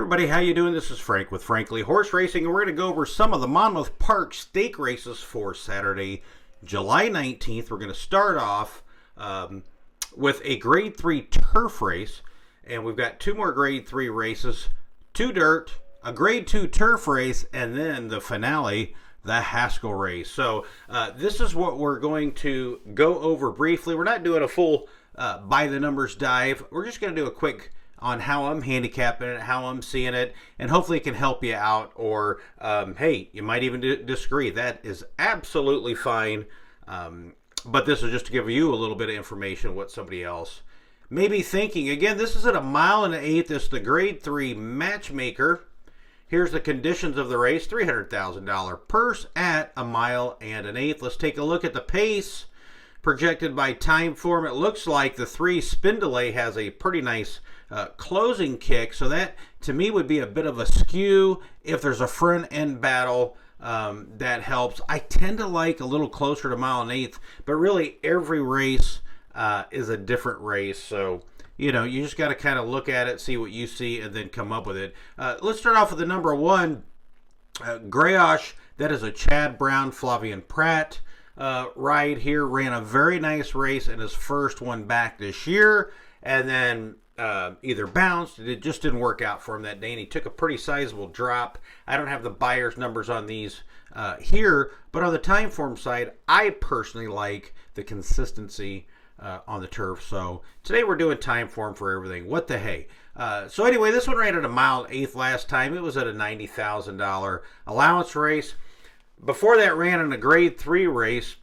everybody, how you doing? This is Frank with Frankly Horse Racing, and we're going to go over some of the Monmouth Park stake races for Saturday, July 19th. We're going to start off with a Grade 3 turf race, and we've got two more Grade 3 races, 2 dirt, a Grade 2 turf race, and then the finale, the Haskell race. So this is what we're going to go over briefly. We're not doing a full by the numbers dive. We're just going to do a quick on how I'm handicapping it, how I'm seeing it, and hopefully it can help you out. Or hey, you might even disagree. That is absolutely fine. But this is just to give you a little bit of information what somebody else may be thinking. Again, this is at 1.1 miles. This is the Grade 3 matchmaker. Here's the conditions of the race. $300,000 purse at 1.1 miles. Let's take a look at the pace projected by Timeform. It looks like the 3 Spindelay has a pretty nice closing kick, so that to me would be a bit of a skew. If there's a front end battle, that helps. I tend to like a little closer to 1.1 miles, but really every race is a different race, so you know, you just got to kind of look at it, see what you see, and then come up with it. Let's start off with the number 1, Greyosh. That is a Chad Brown, Flavian Pratt ride here. Ran a very nice race in his first one back this year, and then either bounced. It just didn't work out for him that day, and he took a pretty sizable drop. I don't have the buyer's numbers on these here, but on the Timeform side, I personally like the consistency on the turf. So today we're doing Timeform for everything. What the hey? So anyway, this one ran at 1.1 miles last time. It was at a $90,000 allowance race. Before that, ran in a Grade 3 race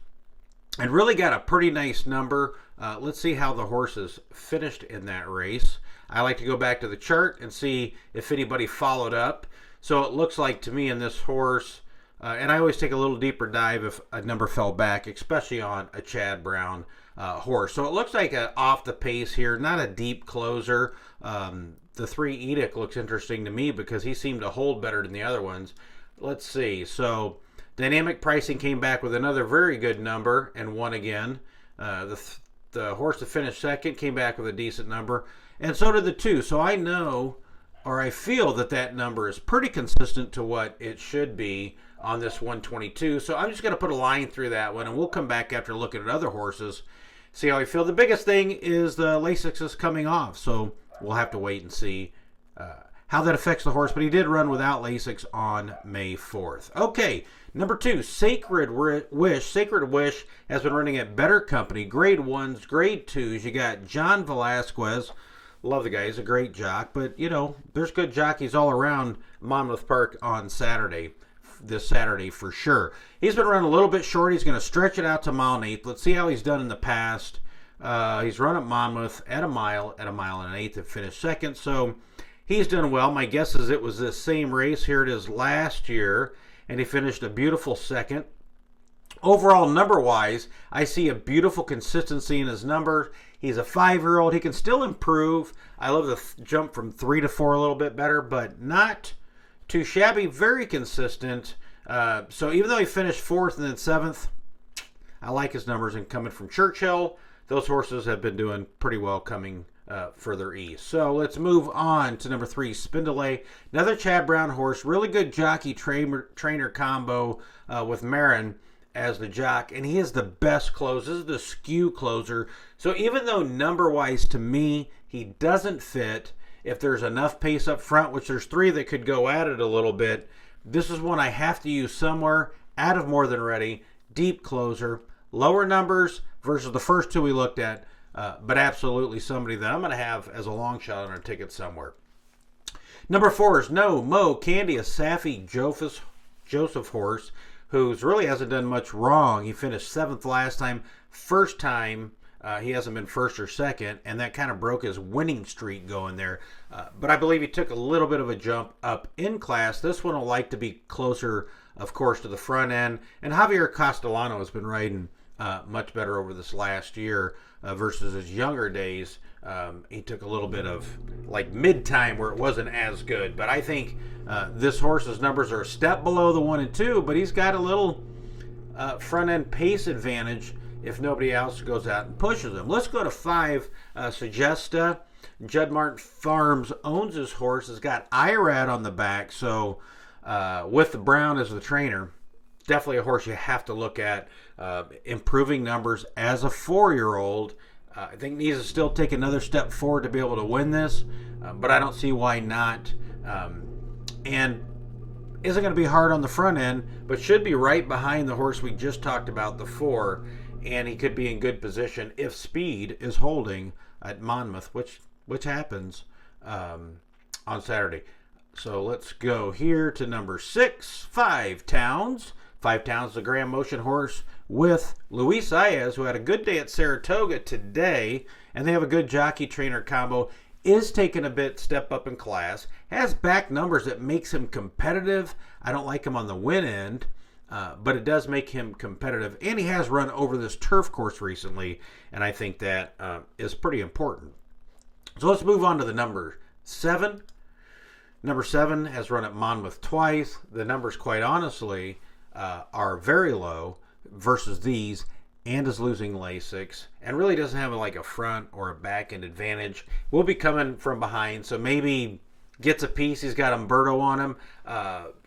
and really got a pretty nice number. Let's see how the horses finished in that race. I like to go back to the chart and see if anybody followed up. So it looks like to me in this horse, and I always take a little deeper dive if a number fell back, especially on a Chad Brown horse. So it looks like off the pace here, not a deep closer. The 3 Edict looks interesting to me because he seemed to hold better than the other ones. Let's see. So Dynamic Pricing came back with another very good number and won again. The horse that finished second came back with a decent number, and so did the 2. So I know, or I feel that number is pretty consistent to what it should be on this 122. So I'm just going to put a line through that one, and we'll come back after looking at other horses, see how I feel. The biggest thing is the Lasix is coming off, so we'll have to wait and see how that affects the horse, but he did run without Lasix on May 4th. Okay, number 2, Sacred Wish. Sacred Wish has been running at better company. Grade 1s, Grade 2s. You got John Velasquez. Love the guy. He's a great jock, but, you know, there's good jockeys all around Monmouth Park on Saturday, this Saturday for sure. He's been running a little bit short. He's going to stretch it out to 1.1 miles. Let's see how he's done in the past. He's run at Monmouth at 1 mile, at 1.1 miles, and finished second, so he's done well. My guess is it was this same race. Here it is last year, and he finished a beautiful second. Overall, number-wise, I see a beautiful consistency in his number. He's a 5-year-old. He can still improve. I love the jump from 3 to 4 a little bit better, but not too shabby. Very consistent. So even though he finished 4th and then 7th, I like his numbers. And coming from Churchill, those horses have been doing pretty well coming further east. So let's move on to number 3, Spindelay. Another Chad Brown horse. Really good jockey trainer combo with Marin as the jock, and he is the best closer. This is the skew closer. So even though number-wise to me, he doesn't fit, if there's enough pace up front, which there's 3 that could go at it a little bit, this is one I have to use somewhere out of More Than Ready. Deep closer, lower numbers versus the first 2 we looked at, but absolutely somebody that I'm going to have as a long shot on a ticket somewhere. Number 4 is No Mo Candy, a Safi Joseph horse, who's really hasn't done much wrong. He finished 7th last time. First time, he hasn't been 1st or 2nd, and that kind of broke his winning streak going there. But I believe he took a little bit of a jump up in class. This one will like to be closer, of course, to the front end. And Javier Castellano has been riding much better over this last year versus his younger days. He took a little bit of like mid-time where it wasn't as good. But I think this horse's numbers are a step below the 1 and 2, but he's got a little front-end pace advantage if nobody else goes out and pushes him. Let's go to 5, Suggesta. Judd Martin Farms owns this horse. It's got Irad on the back, so with the Brown as the trainer, definitely a horse you have to look at. Improving numbers as a 4-year-old. I think needs to still take another step forward to be able to win this, but I don't see why not. And isn't going to be hard on the front end, but should be right behind the horse we just talked about, the 4, and he could be in good position if speed is holding at Monmouth, which happens on Saturday. So let's go here to number 6, 5 Towns. 5 Towns, the Grand Motion horse with Luis Saez, who had a good day at Saratoga today, and they have a good jockey trainer combo. Is taking a bit step up in class, has back numbers that makes him competitive. I don't like him on the win end, but it does make him competitive, and he has run over this turf course recently, and I think that is pretty important. So let's move on to the number 7. Number 7 has run at Monmouth twice. The numbers, quite honestly, are very low versus these, and is losing Lasix, and really doesn't have like a front or a back end advantage. Will be coming from behind, so maybe gets a piece. He's got Umberto on him.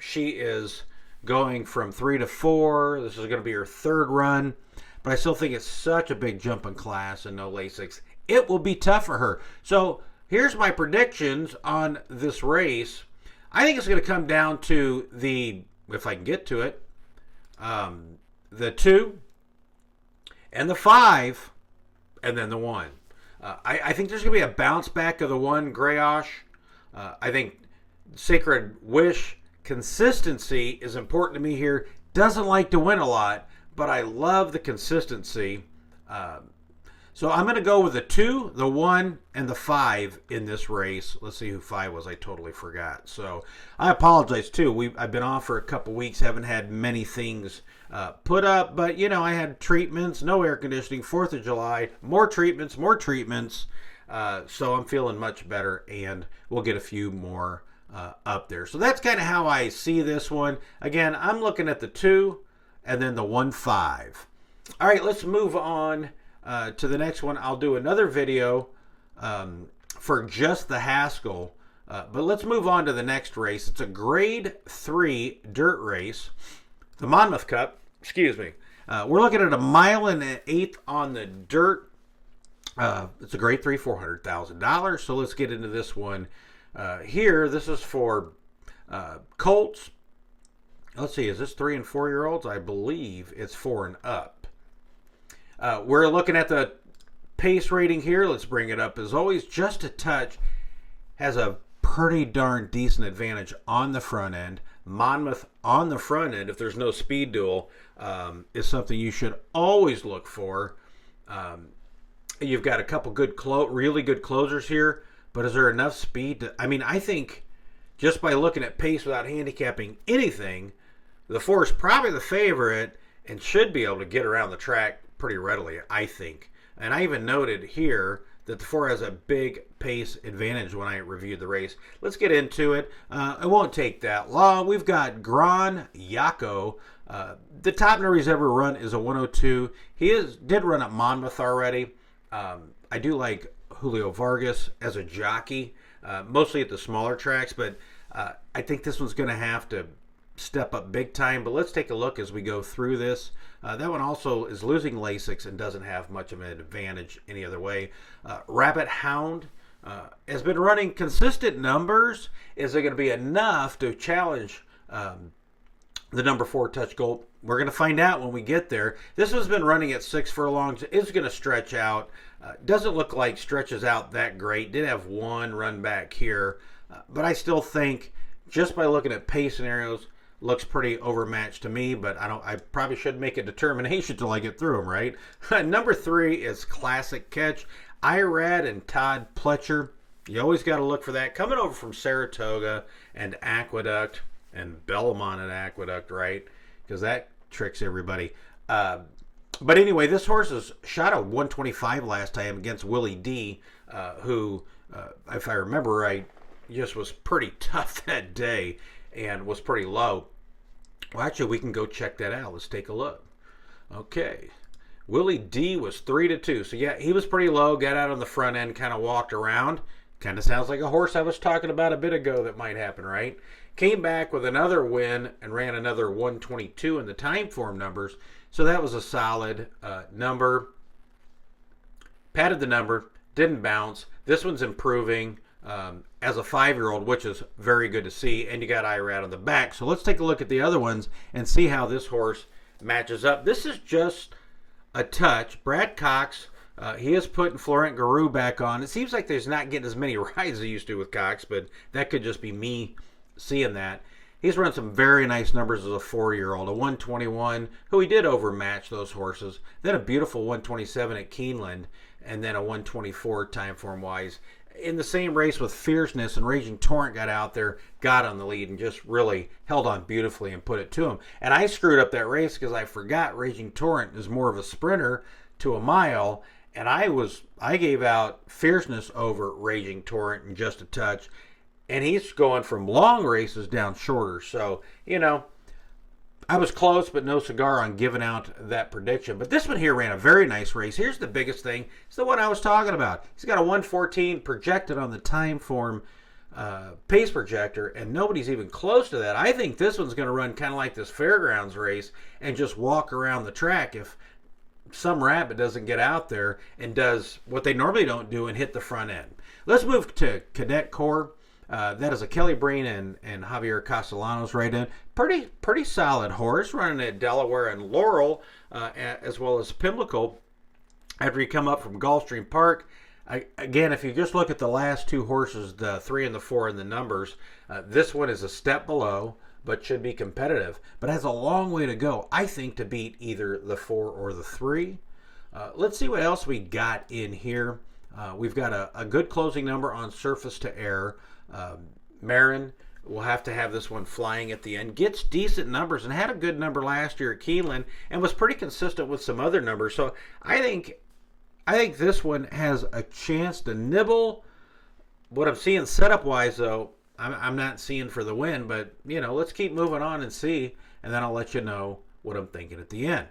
She is going from 3 to 4. This is going to be her 3rd run, but I still think it's such a big jump in class and no Lasix. It will be tough for her. So here's my predictions on this race. I think it's going to come down to the, if I can get to it, the 2 and the 5, and then the 1. I think there's going to be a bounce back of the 1, Greyosh. I think Sacred Wish consistency is important to me here. Doesn't like to win a lot, but I love the consistency. So I'm going to go with the 2, the 1, and the 5 in this race. Let's see who 5 was. I totally forgot. So I apologize, too. I've been off for a couple weeks. Haven't had many things put up. But, I had treatments, no air conditioning, 4th of July, more treatments. So I'm feeling much better, and we'll get a few more up there. So that's kind of how I see this one. Again, I'm looking at the 2 and then the 1-5. All right, let's move on to the next one. I'll do another video for just the Haskell, but let's move on to the next race. It's a grade 3 dirt race, the Monmouth Cup. Excuse me. We're looking at a 1.1 miles on the dirt. It's a grade 3, $400,000. So let's get into this one here. This is for colts. Let's see, is this 3 and 4 year olds? I believe it's 4 and up. We're looking at the pace rating here. Let's bring it up as always. Just a touch. Has a pretty darn decent advantage on the front end. Monmouth on the front end, if there's no speed duel, is something you should always look for. You've got a couple good, really good closers here, but is there enough speed? I think just by looking at pace without handicapping anything, the 4 is probably the favorite and should be able to get around the track pretty readily, I think. And I even noted here that the 4 has a big pace advantage when I reviewed the race. Let's get into it. It won't take that long. We've got Gran Yaco. The top number he's ever run is a 102. He did run at Monmouth already. I do like Julio Vargas as a jockey, mostly at the smaller tracks, but I think this one's going to have to step up big time. But let's take a look as we go through this. That one also is losing Lasix and doesn't have much of an advantage any other way. Rabbit Hound has been running consistent numbers. Is it going to be enough to challenge the number 4 Touch Gold? We're going to find out when we get there. This one's been running at 6 furlongs. It's going to stretch out. Doesn't look like stretches out that great. Did have one run back here. But I still think, just by looking at pace scenarios, looks pretty overmatched to me, but I probably should make a determination till I get through them, right? Number 3 is Classic Catch. Irad and Todd Pletcher. You always got to look for that. Coming over from Saratoga and Aqueduct and Belmont and Aqueduct, right? Because that tricks everybody. But anyway, this horse is shot a 125 last time against Willie D, who, if I remember right, just was pretty tough that day and was pretty low. Well, actually, we can go check that out. Let's take a look. Okay. Willie D was 3-2. So yeah, he was pretty low, got out on the front end, kind of walked around. Kind of sounds like a horse I was talking about a bit ago that might happen, right? Came back with another win and ran another 122 in the time form numbers. So that was a solid number. Patted the number, didn't bounce. This one's improving as a 5-year-old, which is very good to see. And you got Irad on the back. So let's take a look at the other ones and see how this horse matches up. This is just a touch. Brad Cox, he is putting Florent Garou back on. It seems like there's not getting as many rides as he used to with Cox, but that could just be me seeing that. He's run some very nice numbers as a 4-year-old. A 121, who he did overmatch those horses. Then a beautiful 127 at Keeneland, and then a 124 time form wise. In the same race with Fierceness, and Raging Torrent got out there, got on the lead, and just really held on beautifully and put it to him. And I screwed up that race because I forgot Raging Torrent is more of a sprinter to a mile, and I gave out Fierceness over Raging Torrent in just a touch, and he's going from long races down shorter. So, I was close, but no cigar on giving out that prediction. But this one here ran a very nice race. Here's the biggest thing. It's the one I was talking about. He's got a 114 projected on the time form pace projector, and nobody's even close to that. I think this one's going to run kind of like this fairgrounds race and just walk around the track if some rabbit doesn't get out there and does what they normally don't do and hit the front end. Let's move to Cadet Corps. That is a Kelly Breen and Javier Castellanos right in. Pretty solid horse, running at Delaware and Laurel, as well as Pimlico. After you come up from Gulfstream Park, again, if you just look at the last two horses, the 3 and the 4 in the numbers, this one is a step below, but should be competitive. But has a long way to go, I think, to beat either the 4 or the 3. Let's see what else we got in here. We've got a good closing number on Surface to Air. Marin will have to have this one flying at the end. Gets decent numbers and had a good number last year at Keeneland and was pretty consistent with some other numbers. So I think this one has a chance to nibble. What I'm seeing setup wise, though, I'm not seeing for the win, but let's keep moving on and see, and then I'll let you know what I'm thinking at the end.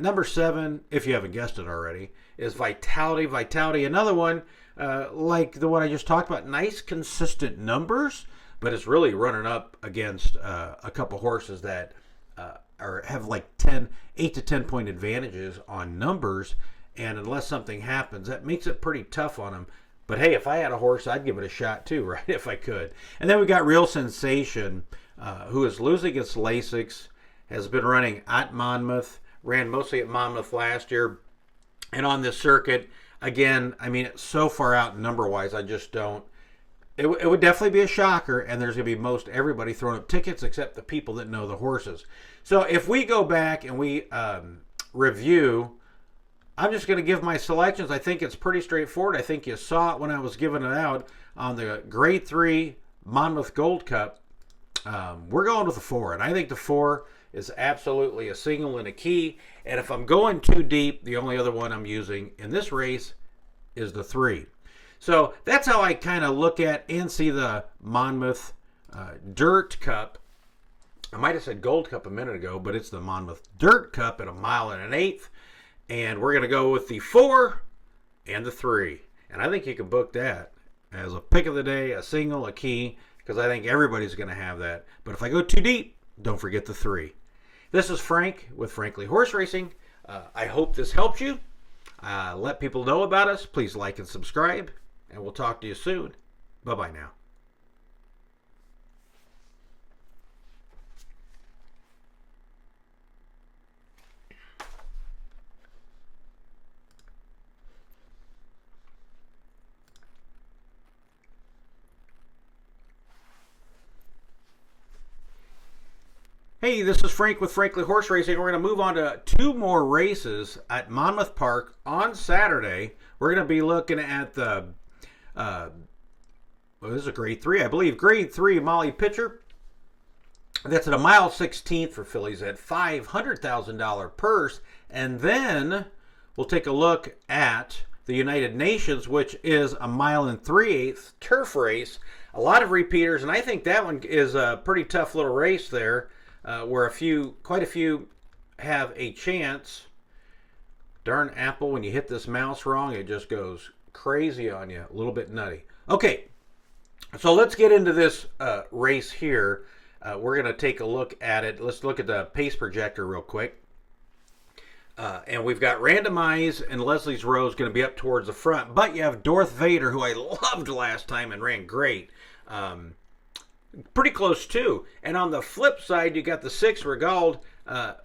Number 7, if you haven't guessed it already, is Vitality. Vitality, another one like the one I just talked about. Nice, consistent numbers, but it's really running up against a couple horses that have like 8 to 10 point advantages on numbers, and unless something happens, that makes it pretty tough on them. But hey, if I had a horse, I'd give it a shot too, right? If I could. And then we got Real Sensation, who is losing against Lasix, has been running at Monmouth, ran mostly at Monmouth last year, and on this circuit, again, I mean, it's so far out number-wise, I just don't. It would definitely be a shocker, and there's going to be most everybody throwing up tickets except the people that know the horses. So if we go back and we review, I'm just going to give my selections. I think it's pretty straightforward. I think you saw it when I was giving it out on the Grade 3 Monmouth Gold Cup. We're going with the 4, and I think the 4 is absolutely a single and a key. And if I'm going too deep, the only other one I'm using in this race is the 3. So that's how I kind of look at and see the Monmouth Dirt Cup. I might have said Gold Cup a minute ago, but it's the Monmouth Dirt Cup at 1 mile and 1/8. And we're going to go with the 4 and the 3. And I think you can book that as a pick of the day, a single, a key, because I think everybody's going to have that. But if I go too deep, don't forget the 3. This is Frank with Frankly Horse Racing. I hope this helped you. Let people know about us. Please like and subscribe, and we'll talk to you soon. Bye-bye now. Hey, this is Frank with Frankly Horse Racing. We're going to move on to 2 more races at Monmouth Park on Saturday. We're going to be looking at the, this is a Grade 3, I believe. Grade 3 Molly Pitcher. That's at 1 mile 16th for fillies at $500,000 purse. And then we'll take a look at the United Nations, which is 1 mile 3/8 turf race. A lot of repeaters, and I think that one is a pretty tough little race there. Where quite a few have a chance. darn apple, when you hit this mouse wrong, it just goes crazy on you, a little bit nutty. Okay, so let's get into this race here. We're going to take a look at it. Let's look at the pace projector real quick. And we've got Randomize and Leslie's Rose going to be up towards the front. But you have Darth Vader, who I loved last time and ran great. Pretty close too. And on the flip side, you got the 6 Regald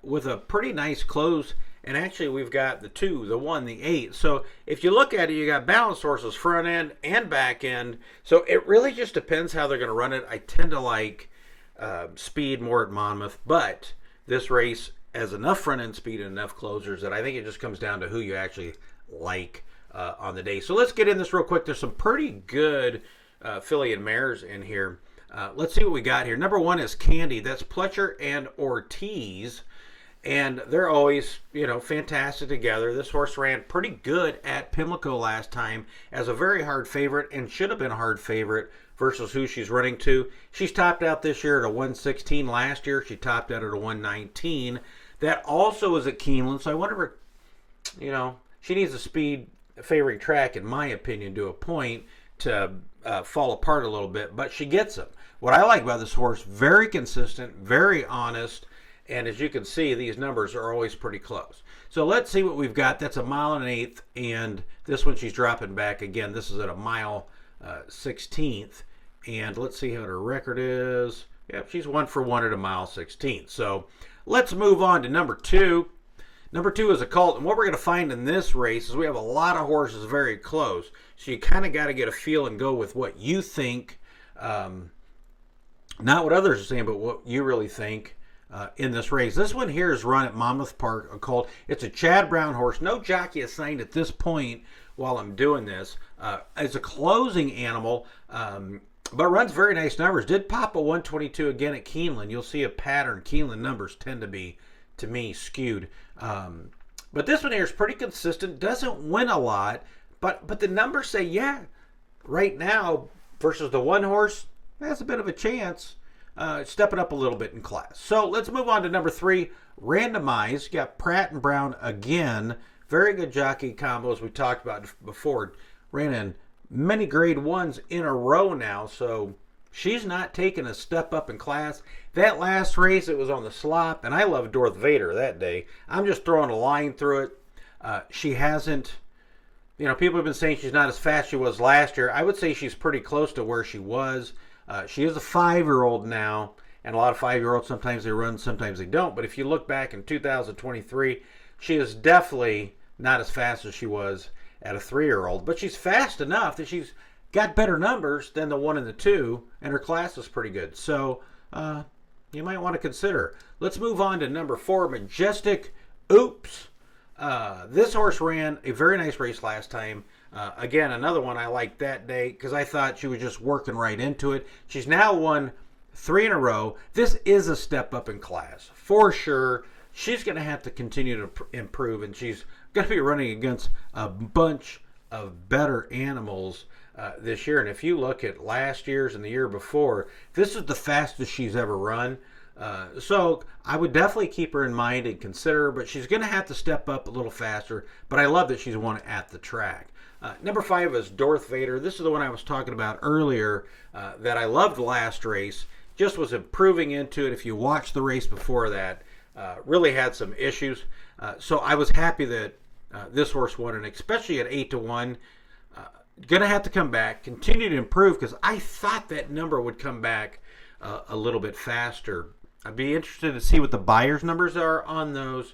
with a pretty nice close. And actually, we've got the 2, the 1, the 8. So if you look at it, you got balance horses front end and back end. So it really just depends how they're going to run it. I tend to like speed more at Monmouth. But this race has enough front end speed and enough closers that I think it just comes down to who you actually like on the day. So let's get in this real quick. There's some pretty good filly and mares in here. Let's see what we got here. Number 1 is Candy. That's Pletcher and Ortiz. And they're always, fantastic together. This horse ran pretty good at Pimlico last time as a very hard favorite and should have been a hard favorite versus who she's running to. She's topped out this year at a 116. Last year, she topped out at a 119. That also is at Keeneland. So I wonder if, she needs a speed favoring track, in my opinion, to a point to fall apart a little bit. But she gets them. What I like about this horse, very consistent, very honest. And as you can see, these numbers are always pretty close. So let's see what we've got. That's a 1 1/8. And this one she's dropping back again. This is at a 1/16. And let's see how her record is. Yep, she's 1 for 1 at a 1/16. So let's move on to number 2. Number 2 is a Colt. And what we're going to find in this race is we have a lot of horses very close. So you kind of got to get a feel and go with what you think. Not what others are saying, but what you really think. In this race. This one here is run at Monmouth Park, a Colt. It's a Chad Brown horse. No jockey assigned at this point while I'm doing this. It's a closing animal, but runs very nice numbers. Did pop a 122 again at Keeneland. You'll see a pattern. Keeneland numbers tend to be, to me, skewed. But this one here is pretty consistent. Doesn't win a lot, but the numbers say, yeah, right now versus the one horse, that's a bit of a chance. Stepping up a little bit in class. So let's move on to number 3, Randomize. You got Pratt and Brown again. Very good jockey combos we talked about before. Ran in many grade 1s in a row now, so she's not taking a step up in class. That last race, it was on the slop, and I loved Darth Vader that day. I'm just throwing a line through it. She hasn't, people have been saying she's not as fast as she was last year. I would say she's pretty close to where she was. She is a 5-year-old now, and a lot of 5-year-olds, sometimes they run, sometimes they don't. But if you look back in 2023, she is definitely not as fast as she was at a 3-year-old. But she's fast enough that she's got better numbers than the 1 and the 2, and her class is pretty good. So you might want to consider. Let's move on to number 4, Majestic Oops. This horse ran a very nice race last time. Again, another one I liked that day because I thought she was just working right into it. She's now won 3 in a row. This is a step up in class for sure. She's going to have to continue to improve, and she's going to be running against a bunch of better animals this year. And if you look at last year's and the year before, this is the fastest she's ever run. So I would definitely keep her in mind and consider her, but she's going to have to step up a little faster. But I love that she's won at the track. Number 5 is Darth Vader. This is the one I was talking about earlier that I loved last race. Just was improving into it. If you watched the race before that, really had some issues. So I was happy that this horse won, and especially at 8-1. Going to have to come back, continue to improve, because I thought that number would come back a little bit faster. I'd be interested to see what the buyer's numbers are on those.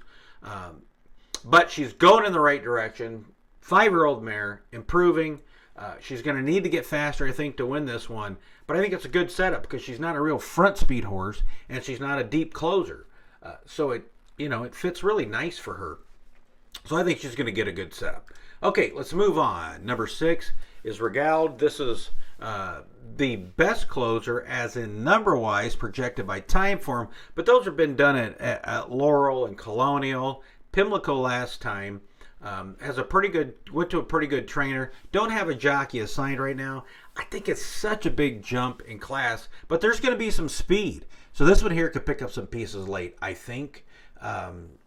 But she's going in the right direction. 5-year-old mare, improving. She's going to need to get faster, I think, to win this one. But I think it's a good setup because she's not a real front speed horse, and she's not a deep closer. So it fits really nice for her. So I think she's going to get a good setup. Okay, let's move on. Number 6 is Regald. This is the best closer, as in number-wise, projected by Timeform. But those have been done at Laurel and Colonial. Pimlico last time. Went to a pretty good trainer. Don't have a jockey assigned right now. I think it's such a big jump in class, but there's going to be some speed. So this one here could pick up some pieces late, I think.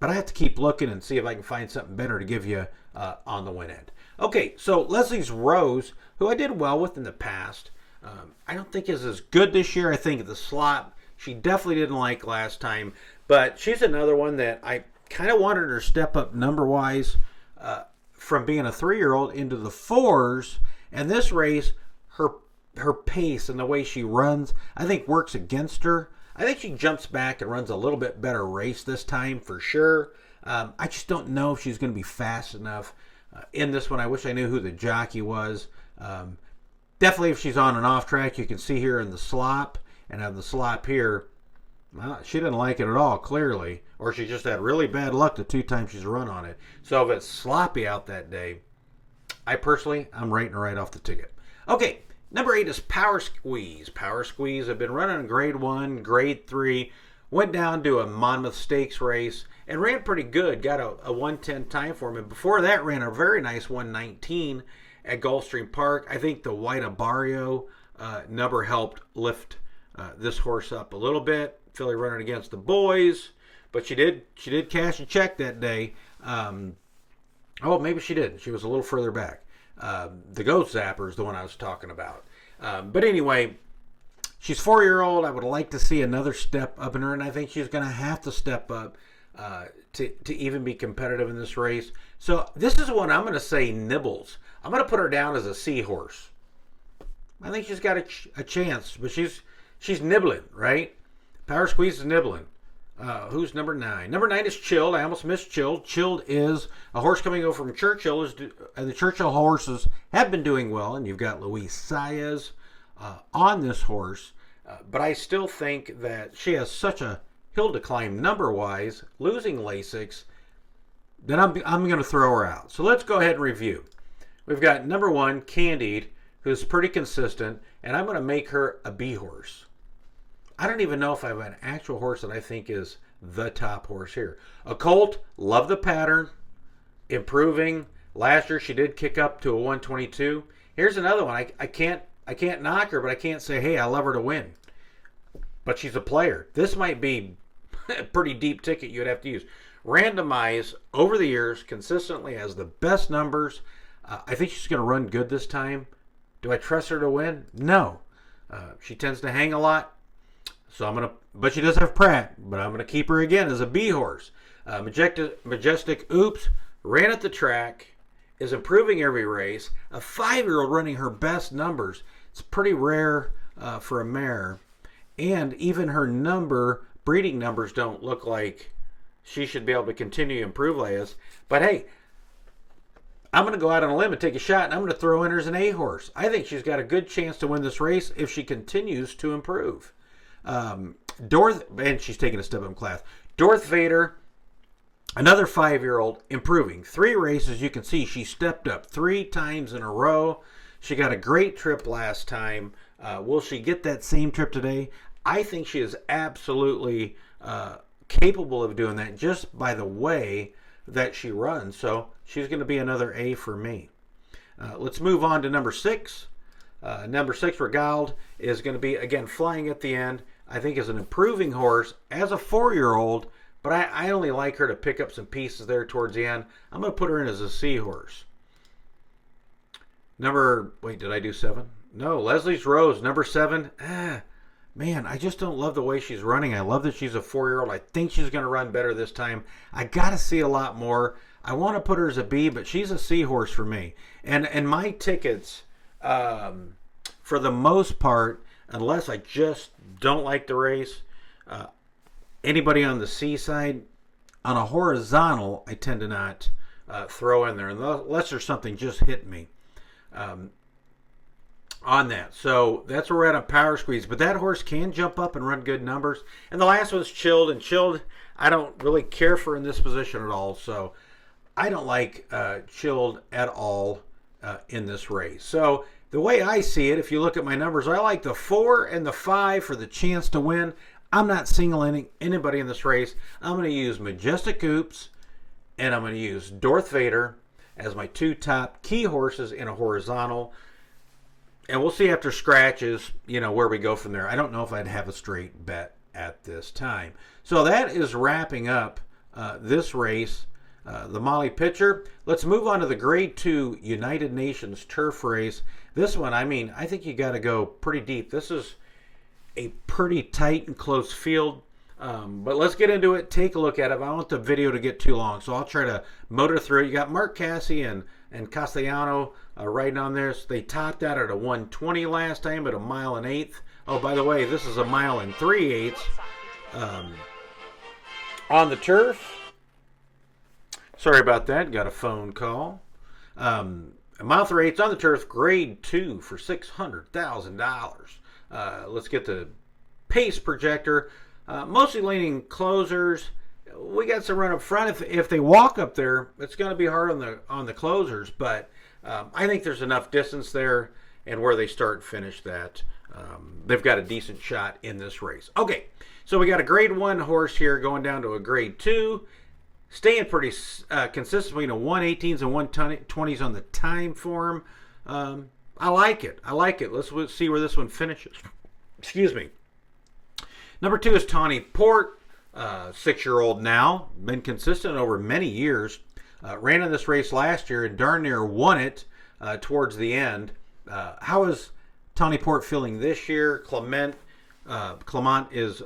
But I have to keep looking and see if I can find something better to give you on the win end. Okay, so Leslie's Rose, who I did well with in the past, I don't think is as good this year. I think the slot she definitely didn't like last time, but she's another one that I kind of wanted her to step up number-wise from being a 3-year-old into the 4s. And this race, her pace and the way she runs, I think works against her. I think she jumps back and runs a little bit better race this time for sure. I just don't know if she's going to be fast enough in this one. I wish I knew who the jockey was. Definitely if she's on and off track, you can see here in the slop, and on the slop here, well, she didn't like it at all, clearly. Or she just had really bad luck the 2 times she's run on it. So if it's sloppy out that day, I'm writing her right off the ticket. Okay, number 8 is Power Squeeze. Power Squeeze have been running in grade 1, grade 3, went down to a Monmouth Stakes race, and ran pretty good. Got a 110 time for him. And before that, ran a very nice 119 at Gulfstream Park. I think the White Abarrio number helped lift this horse up a little bit. Filly running against the boys, but she did cash a check that day. Maybe she didn't. She was a little further back. The Ghost Zapper is the one I was talking about. But anyway, she's 4-year-old. I would like to see another step up in her, and I think she's going to have to step up to even be competitive in this race. So this is one I'm going to say nibbles. I'm going to put her down as a seahorse. I think she's got a chance, but she's nibbling, right? Power Squeeze is nibbling. Who's number 9? Number 9 is Chilled. I almost missed Chilled. Chilled is a horse coming over from Churchill. The Churchill horses have been doing well, and you've got Luis Saez on this horse. But I still think that she has such a hill to climb number-wise, losing Lasix, that I'm going to throw her out. So let's go ahead and review. We've got number 1, Candied, who's pretty consistent, and I'm going to make her a B horse. I don't even know if I have an actual horse that I think is the top horse here. A Colt, love the pattern, improving. Last year she did kick up to a 122. Here's another one. I can't knock her, but I can't say, hey, I love her to win. But she's a player. This might be a pretty deep ticket you'd have to use. Randomize over the years consistently has the best numbers. I think she's going to run good this time. Do I trust her to win? No. She tends to hang a lot. So but she does have Pratt, but I'm going to keep her again as a B horse. Majestic Oops ran at the track, is improving every race. A 5-year-old running her best numbers. It's pretty rare for a mare. And even her breeding numbers don't look like she should be able to continue to improve like this. But hey, I'm going to go out on a limb and take a shot, and I'm going to throw in her as an A horse. I think she's got a good chance to win this race if she continues to improve. And she's taking a step up in class. Darth Vader, another 5-year-old, improving. 3 races, you can see she stepped up 3 times in a row. She got a great trip last time. Will she get that same trip today? I think she is absolutely capable of doing that just by the way that she runs. So she's going to be another A for me. Let's move on to number 6. Number 6, Regaled, is going to be, again, flying at the end. I think is an improving horse as a 4-year-old, but I only like her to pick up some pieces there towards the end. I'm going to put her in as a C horse. Did I do 7? No, Leslie's Rose, number 7. Man, I just don't love the way she's running. I love that she's a 4-year-old. I think she's going to run better this time. I got to see a lot more. I want to put her as a B, but she's a C horse for me. And my tickets, for the most part, unless I just don't like the race, anybody on the C side, on a horizontal, I tend to not throw in there, unless there's something just hitting me on that. So that's where we're at on Power Squeeze. But that horse can jump up and run good numbers. And the last one's Chilled. And Chilled, I don't really care for in this position at all. So I don't like Chilled at all in this race. So the way I see it, if you look at my numbers, I like the 4 and the 5 for the chance to win. I'm not singling anybody in this race. I'm going to use Majestic Oops and I'm going to use Darth Vader as my 2 top key horses in a horizontal. And we'll see after scratches, where we go from there. I don't know if I'd have a straight bet at this time. So that is wrapping up this race. The Molly Pitcher. Let's move on to the Grade 2 United Nations Turf Race. This one, I think you got to go pretty deep. This is a pretty tight and close field. But let's get into it. Take a look at it. I don't want the video to get too long, so I'll try to motor through it. You got Mark Cassie and Castellano riding on there. So they topped out at a 120 last time at a mile and eighth. Oh, by the way, this is a mile and 3/8 on the turf. Sorry about that. Got a phone call. A mile 3/8 on the turf, Grade 2 for $600,000. Let's get the pace projector. Mostly leaning closers. We got some run up front. If they walk up there, it's going to be hard on the closers. But I think there's enough distance there, and where they start and finish that, they've got a decent shot in this race. Okay, so we got a Grade 1 horse here going down to a Grade 2. Staying pretty consistently in the 118s and 120s on the time form. I like it. Let's see where this one finishes. Excuse me. Number 2 is Tawny Port, 6-year-old now. Been consistent over many years. Ran in this race last year and darn near won it towards the end. How is Tawny Port feeling this year? Clement is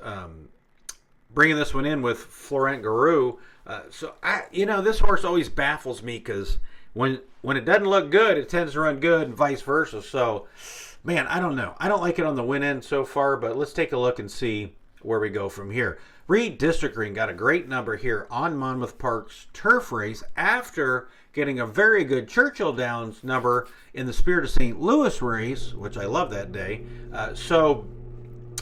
bringing this one in with Florent Garou. This horse always baffles me because when it doesn't look good, it tends to run good and vice versa. So, man, I don't know. I don't like it on the win end so far, but let's take a look and see where we go from here. Redistricting got a great number here on Monmouth Park's turf race after getting a very good Churchill Downs number in the Spirit of St. Louis race, which I love that day. So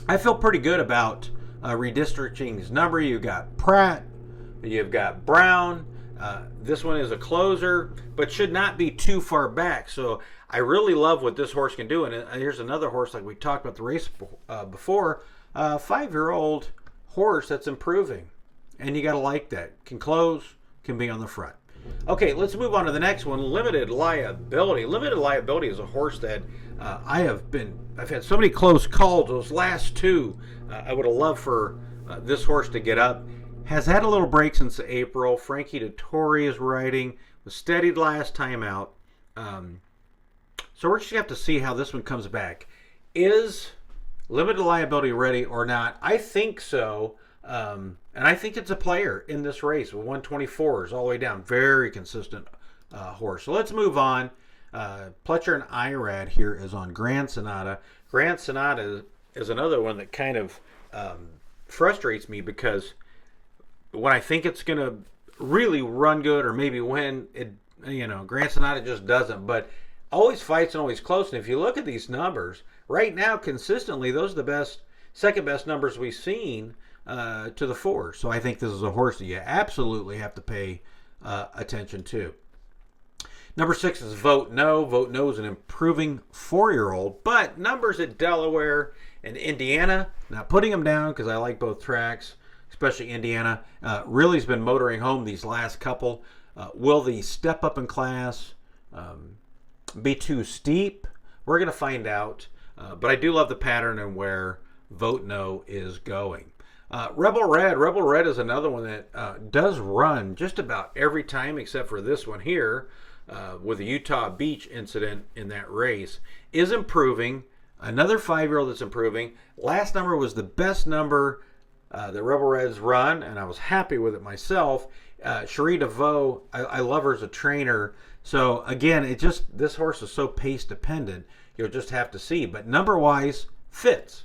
I feel pretty good about redistricting's number. You've got Pratt, you've got Brown. This one is a closer, but should not be too far back. So I really love what this horse can do. And here's another horse like we talked about the race before. 5-year-old horse that's improving. And you got to like that. Can close, can be on the front. Okay, let's move on to the next one. Limited Liability. Limited Liability is a horse that I've had so many close calls. Those last two, I would have loved for this horse to get up. Has had a little break since April. Frankie Dettori is riding. Was steadied last time out. So we're just going to have to see how this one comes back. Is Limited Liability ready or not? I think so. And I think it's a player in this race with 124s all the way down. Very consistent horse. So let's move on. Pletcher and Irad here is on Grand Sonata. Grand Sonata is another one that kind of frustrates me because when I think it's going to really run good or maybe win, Grand Sonata just doesn't. But always fights and always close. And if you look at these numbers, right now, consistently, those are the second best numbers we've seen to the 4. So I think this is a horse that you absolutely have to pay attention to. Number 6 is Vote No. Vote No is an improving 4-year-old, but numbers at Delaware and Indiana, not putting them down because I like both tracks, especially Indiana, really has been motoring home these last couple. Will the step up in class be too steep? We're going to find out. But I do love the pattern and where Vote No is going. Rebel Red. Rebel Red is another one that does run just about every time except for this one here with the Utah Beach incident in that race. Is improving. Another 5-year-old that's improving. Last number was the best number that Rebel Red's run, and I was happy with it myself. Cherie DeVoe, I love her as a trainer. So, again, this horse is so pace dependent. You'll just have to see. But number-wise, fits.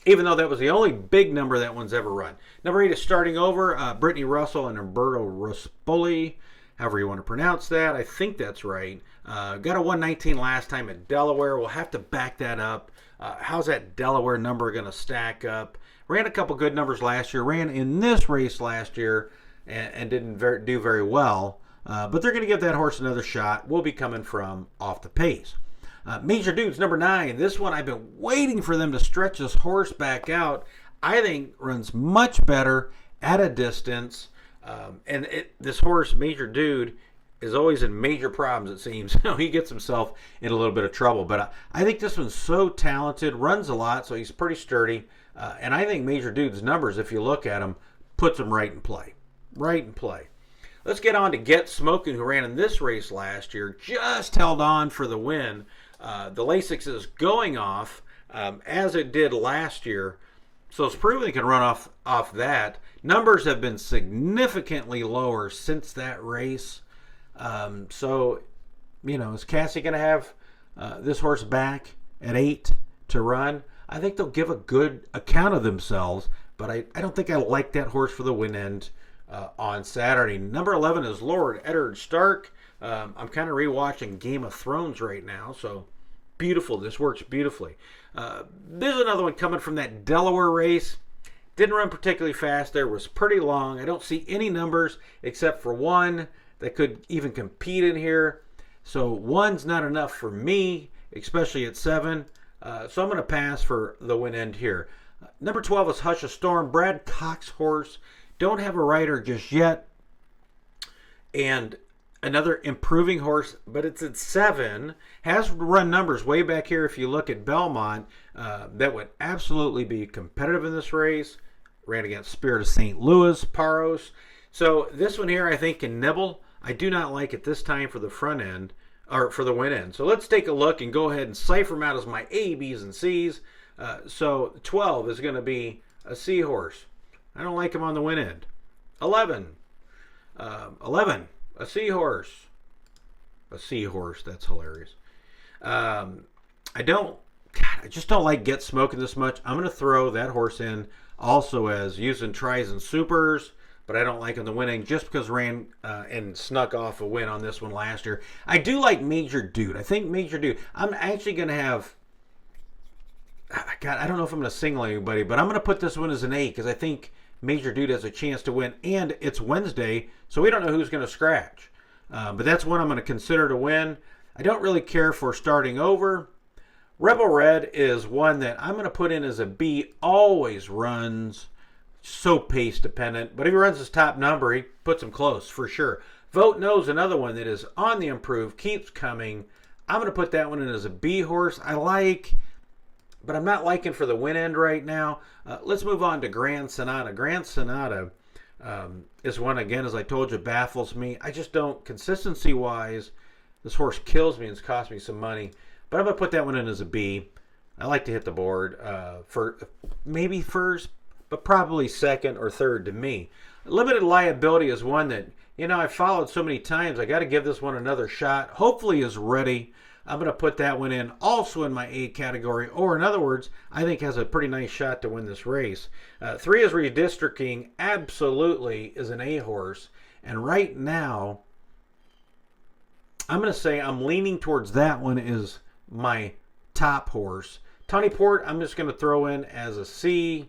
Even though that was the only big number that one's ever run. Number 8 is Starting Over. Brittany Russell and Umberto Rospoli, however you want to pronounce that. I think that's right. Got a 119 last time at Delaware. We'll have to back that up. How's that Delaware number going to stack up? Ran a couple good numbers last year. Ran in this race last year and didn't do very well. But they're going to give that horse another shot. We'll be coming from off the pace. Major Dudes, number 9. This one, I've been waiting for them to stretch this horse back out. I think runs much better at a distance. This horse, Major Dude, is always in major problems, it seems. He gets himself in a little bit of trouble. But I think this one's so talented, runs a lot, so he's pretty sturdy. And I think Major Dude's numbers, if you look at him, puts him right in play. right in play. Let's get on to Get Smoking, who ran in this race last year. Just held on for the win. The Lasix is going off as it did last year. So it's proven it can run off that. Numbers have been significantly lower since that race. So, is Cassie going to have this horse back at 8 to run? I think they'll give a good account of themselves, but I don't think I like that horse for the win end on Saturday. Number 11 is Lord Eddard Stark. I'm kind of rewatching Game of Thrones right now, so beautiful. This works beautifully. There's another one coming from that Delaware race. Didn't run particularly fast there. Was pretty long. I don't see any numbers except for one that could even compete in here. So one's not enough for me, especially at 7. So I'm going to pass for the win end here. Number 12 is Hush a Storm. Brad Cox horse. Don't have a rider just yet. And another improving horse, but it's at 7. Has run numbers way back here. If you look at Belmont, that would absolutely be competitive in this race. Ran against Spirit of St. Louis, Paros. So this one here I think can nibble. I do not like it this time for the front end, or for the win end. So let's take a look and go ahead and cipher them out as my A, B's, and C's. So 12 is going to be a C horse. I don't like him on the win end. 11, a seahorse. A seahorse, that's hilarious. I just don't like Get Smoking this much. I'm going to throw that horse in also as using tries and supers, but I don't like him the winning just because ran and snuck off a win on this one last year. I do like Major Dude. I think Major Dude, I'm actually going to have, God, I don't know if I'm going to single anybody, but I'm going to put this one as an 8 because I think Major Dude has a chance to win, and it's Wednesday, so we don't know who's going to scratch. But that's one I'm going to consider to win. I don't really care for starting over. Rebel Red is one that I'm going to put in as a B. Always runs, so pace dependent, but if he runs his top number, he puts him close for sure. Vote No's another one that is on the improve, keeps coming. I'm going to put that one in as a B horse. I like, but I'm not liking for the win end right now. Let's move on to Grand Sonata. Grand Sonata is one, again, as I told you, baffles me. I just don't, consistency-wise, this horse kills me and it's cost me some money. But I'm going to put that one in as a B. I like to hit the board for maybe first, but probably second or third to me. Limited Liability is one that, I've followed so many times. I got to give this one another shot. Hopefully is ready. I'm going to put that one in also in my A category, or in other words, I think has a pretty nice shot to win this race. 3 is Redistricting. Absolutely is an A horse. And right now, I'm going to say I'm leaning towards that one is my top horse. Tawny Port, I'm just going to throw in as a C.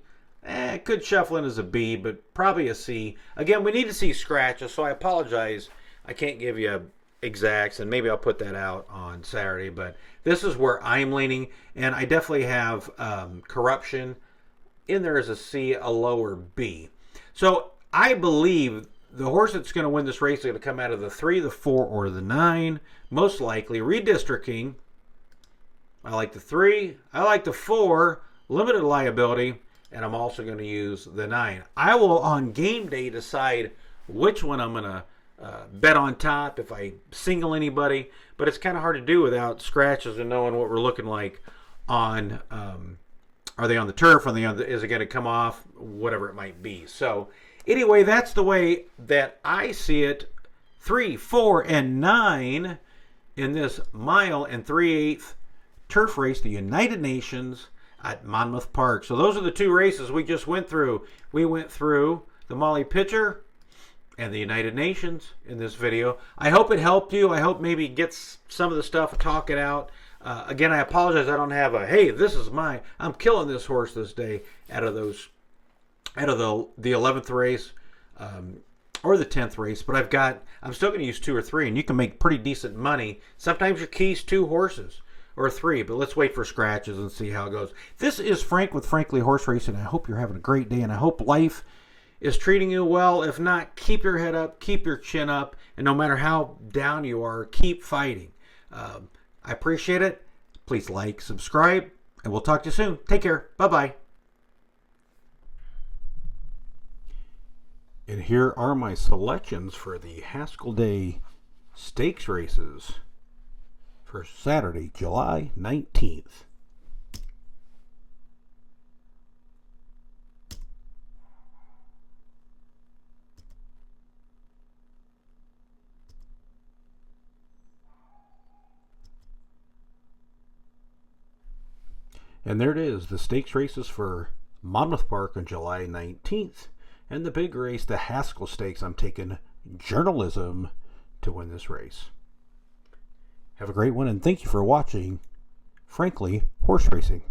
Could shuffle in as a B, but probably a C. Again, we need to see scratches, so I apologize. I can't give you exacts, and maybe I'll put that out on Saturday, but this is where I'm leaning, and I definitely have Corruption in there as a C, a lower B. So I believe the horse that's going to win this race is going to come out of the 3, the 4, or the 9, most likely. Redistricting, I like the 3, I like the 4, Limited Liability, and I'm also going to use the 9. I will, on game day, decide which one I'm going to bet on top if I single anybody, but it's kind of hard to do without scratches and knowing what we're looking like on, are they on the turf, is it going to come off, whatever it might be. So anyway, that's the way that I see it. 3, 4, and 9 in this mile and 3/8 turf race, the United Nations at Monmouth Park. So those are the 2 races we just went through. We went through the Molly Pitcher and the United Nations in this video. I hope it helped you. I hope maybe it gets some of the stuff, talk it out. Again, I apologize. I don't have a, hey, this is I'm killing this horse this day out of the 11th race or the 10th race. But I'm still going to use 2 or 3, and you can make pretty decent money. Sometimes your key's 2 horses or 3, but let's wait for scratches and see how it goes. This is Frank with Frankly Horse Racing. I hope you're having a great day, and I hope life is treating you well. If not, keep your head up, keep your chin up, and no matter how down you are, keep fighting. I appreciate it. Please like, subscribe, and we'll talk to you soon. Take care. Bye-bye. And here are my selections for the Haskell Day Stakes races for Saturday, July 19th. And there it is, the stakes races for Monmouth Park on July 19th. And the big race, the Haskell Stakes. I'm taking journalism to win this race. Have a great one, and thank you for watching, Frankly, Horse Racing.